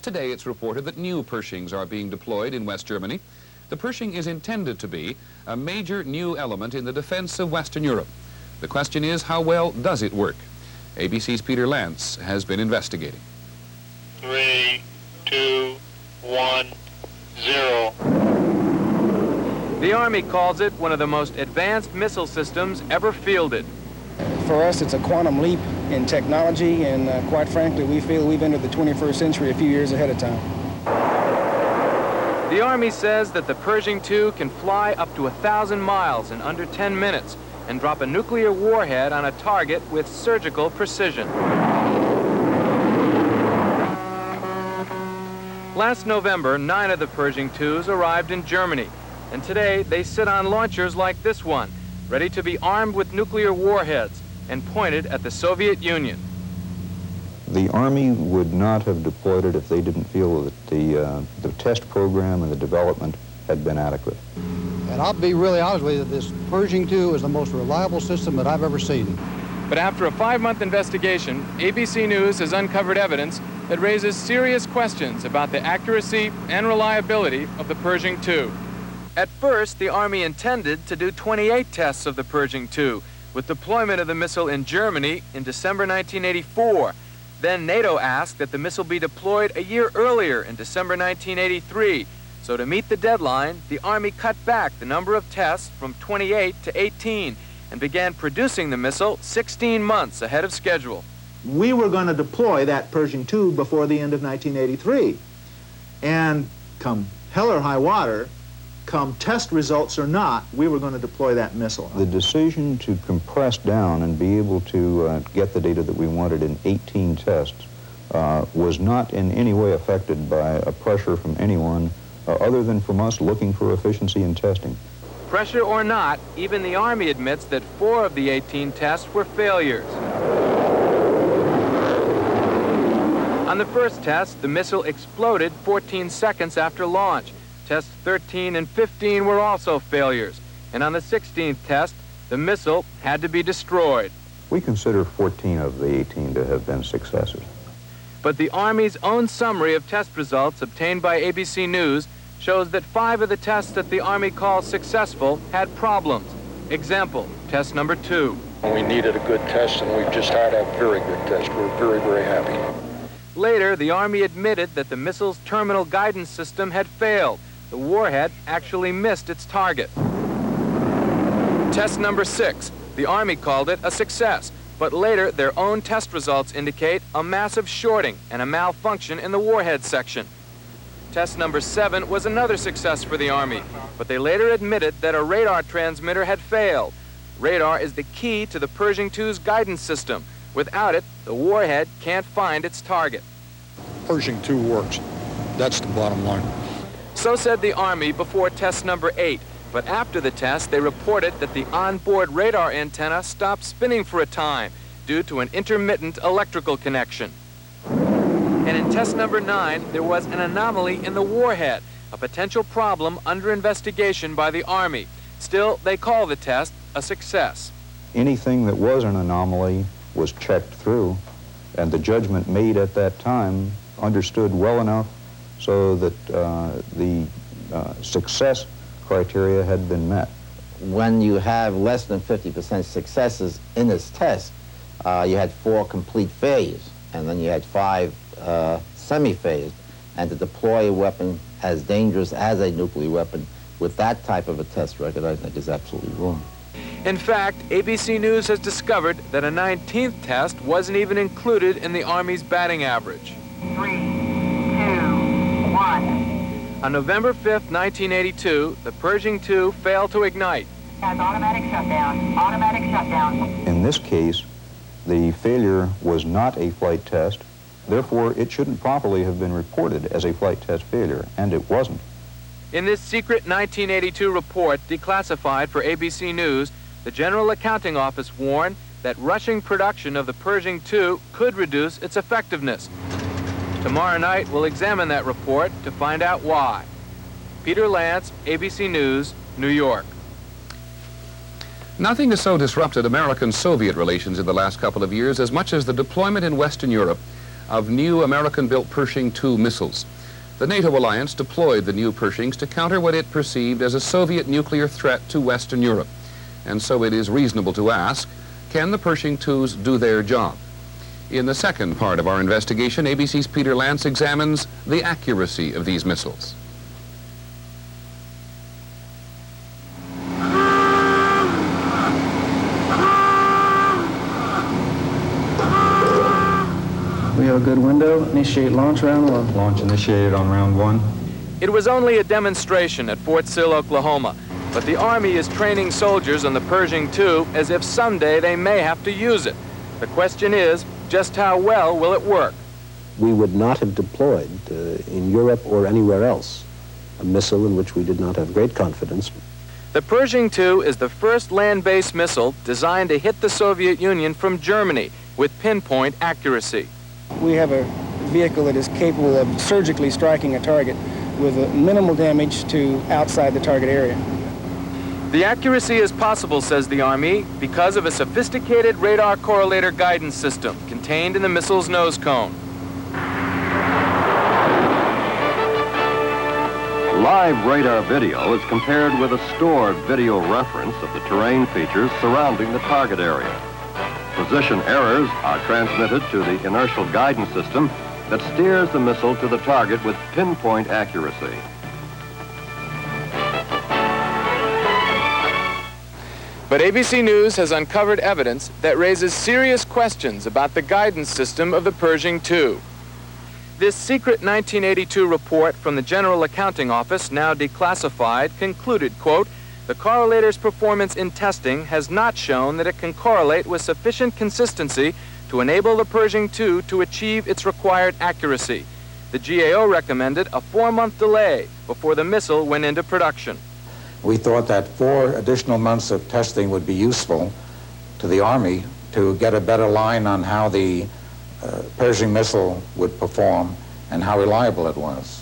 today it's reported that new Pershings are being deployed in West Germany. The Pershing is intended to be a major new element in the defense of Western Europe. The question is, how well does it work? ABC's Peter Lance has been investigating. 3, 2, 1, 0. The Army calls it one of the most advanced missile systems ever fielded. For us, it's a quantum leap in technology, and quite frankly, we feel we've entered the 21st century a few years ahead of time. The Army says that the Pershing II can fly up to 1,000 miles in under 10 minutes and drop a nuclear warhead on a target with surgical precision. Last November, 9 of the Pershing IIs arrived in Germany, and today they sit on launchers like this one, ready to be armed with nuclear warheads and pointed at the Soviet Union. The Army would not have deployed it if they didn't feel that the test program and the development had been adequate. And I'll be really honest with you, this Pershing II is the most reliable system that I've ever seen. But after a 5-month investigation, ABC News has uncovered evidence that raises serious questions about the accuracy and reliability of the Pershing II. At first, the Army intended to do 28 tests of the Pershing II, with deployment of the missile in Germany in December 1984. Then NATO asked that the missile be deployed a year earlier in December 1983. So to meet the deadline, the Army cut back the number of tests from 28 to 18 and began producing the missile 16 months ahead of schedule. We were going to deploy that Pershing II before the end of 1983. And come hell or high water, come test results or not, we were going to deploy that missile. The decision to compress down and be able to get the data that we wanted in 18 tests was not in any way affected by a pressure from anyone other than from us looking for efficiency in testing. Pressure or not, even the Army admits that 4 of the 18 tests were failures. On the first test, the missile exploded 14 seconds after launch. Tests 13 and 15 were also failures. And on the 16th test, the missile had to be destroyed. We consider 14 of the 18 to have been successes. But the Army's own summary of test results obtained by ABC News shows that 5 of the tests that the Army calls successful had problems. Example, test number 2. We needed a good test, and we've just had a very good test. We're very, very happy. Later, the Army admitted that the missile's terminal guidance system had failed. The warhead actually missed its target. Test number 6. The Army called it a success, but later their own test results indicate a massive shorting and a malfunction in the warhead section. Test number 7 was another success for the Army, but they later admitted that a radar transmitter had failed. Radar is the key to the Pershing II's guidance system. Without it, the warhead can't find its target. Pershing II works. That's the bottom line. So said the Army before test number 8, but after the test, they reported that the onboard radar antenna stopped spinning for a time due to an intermittent electrical connection. And in test number 9, there was an anomaly in the warhead, a potential problem under investigation by the Army. Still, they call the test a success. Anything that was an anomaly was checked through, and the judgment made at that time understood well enough so that the success criteria had been met. When you have less than 50% successes in this test, you had 4 complete failures, and then you had 5 semi-failures. And to deploy a weapon as dangerous as a nuclear weapon with that type of a test record, I think is absolutely wrong. In fact, ABC News has discovered that a 19th test wasn't even included in the Army's batting average. 3, 2, 1. On November 5th, 1982, the Pershing II failed to ignite. Has automatic shutdown. Automatic shutdown. In this case, the failure was not a flight test. Therefore, it shouldn't properly have been reported as a flight test failure, and it wasn't. In this secret 1982 report declassified for ABC News, the General Accounting Office warned that rushing production of the Pershing II could reduce its effectiveness. Tomorrow night, we'll examine that report to find out why. Peter Lance, ABC News, New York. Nothing has so disrupted American-Soviet relations in the last couple of years as much as the deployment in Western Europe of new American-built Pershing II missiles. The NATO alliance deployed the new Pershings to counter what it perceived as a Soviet nuclear threat to Western Europe. And so it is reasonable to ask, can the Pershing IIs do their job? In the second part of our investigation, ABC's Peter Lance examines the accuracy of these missiles. We have a good window. Initiate launch round one. Launch initiated on round 1. It was only a demonstration at Fort Sill, Oklahoma, but the Army is training soldiers on the Pershing II as if someday they may have to use it. The question is, just how well will it work? We would not have deployed in Europe or anywhere else a missile in which we did not have great confidence. The Pershing II is the first land-based missile designed to hit the Soviet Union from Germany with pinpoint accuracy. We have a vehicle that is capable of surgically striking a target with minimal damage to outside the target area. The accuracy is possible, says the Army, because of a sophisticated radar correlator guidance system contained in the missile's nose cone. Live radar video is compared with a stored video reference of the terrain features surrounding the target area. Position errors are transmitted to the inertial guidance system that steers the missile to the target with pinpoint accuracy. But ABC News has uncovered evidence that raises serious questions about the guidance system of the Pershing II. This secret 1982 report from the General Accounting Office, now declassified, concluded, quote, "The correlator's performance in testing has not shown that it can correlate with sufficient consistency to enable the Pershing II to achieve its required accuracy. The GAO recommended a 4-month delay before the missile went into production." We thought that 4 additional months of testing would be useful to the Army to get a better line on how the Pershing missile would perform and how reliable it was.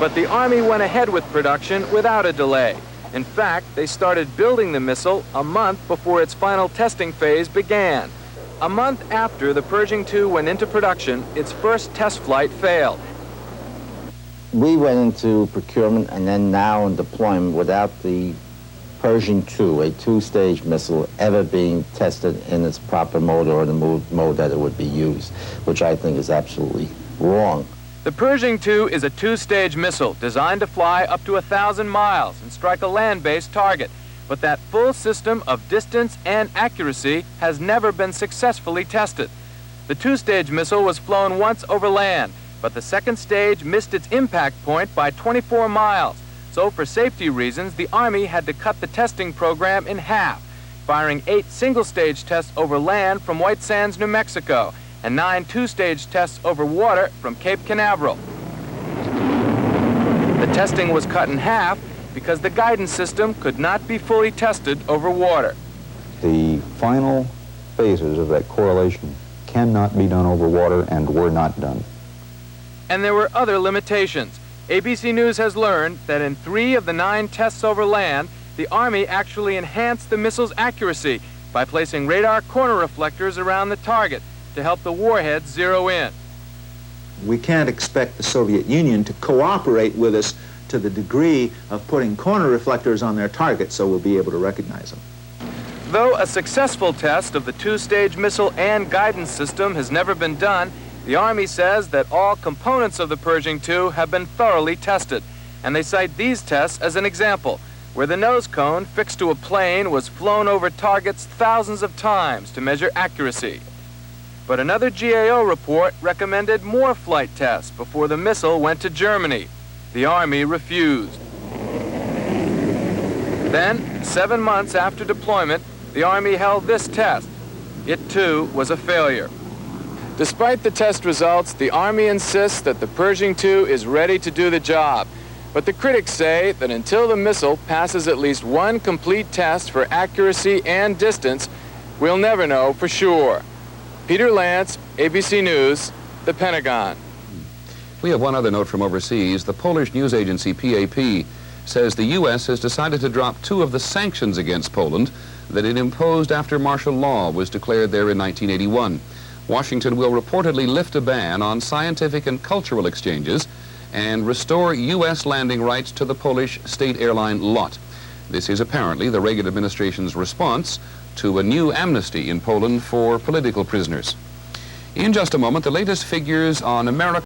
But the Army went ahead with production without a delay. In fact, they started building the missile a month before its final testing phase began. A month after the Pershing II went into production, its first test flight failed. We went into procurement and then now in deployment without the Pershing II, a 2-stage missile, ever being tested in its proper mode or the mode that it would be used, which I think is absolutely wrong. The Pershing II is a 2-stage missile designed to fly up to 1,000 miles and strike a land-based target. But that full system of distance and accuracy has never been successfully tested. The 2-stage missile was flown once over land, but the second stage missed its impact point by 24 miles. So for safety reasons, the Army had to cut the testing program in half, firing 8 single-stage tests over land from White Sands, New Mexico, and 9 2-stage tests over water from Cape Canaveral. The testing was cut in half because the guidance system could not be fully tested over water. The final phases of that correlation cannot be done over water and were not done. And there were other limitations. ABC News has learned that in 3 of the 9 tests over land, the Army actually enhanced the missile's accuracy by placing radar corner reflectors around the target to help the warhead zero in. We can't expect the Soviet Union to cooperate with us to the degree of putting corner reflectors on their targets so we'll be able to recognize them. Though a successful test of the 2-stage missile and guidance system has never been done, the Army says that all components of the Pershing II have been thoroughly tested, and they cite these tests as an example, where the nose cone fixed to a plane was flown over targets thousands of times to measure accuracy. But another GAO report recommended more flight tests before the missile went to Germany. The Army refused. Then, 7 months after deployment, the Army held this test. It, too, was a failure. Despite the test results, the Army insists that the Pershing II is ready to do the job. But the critics say that until the missile passes at least 1 complete test for accuracy and distance, we'll never know for sure. Peter Lance, ABC News, the Pentagon. We have one other note from overseas. The Polish news agency PAP says the U.S. has decided to drop 2 of the sanctions against Poland that it imposed after martial law was declared there in 1981. Washington will reportedly lift a ban on scientific and cultural exchanges and restore U.S. landing rights to the Polish state airline LOT. This is apparently the Reagan administration's response to a new amnesty in Poland for political prisoners. In just a moment, the latest figures on America.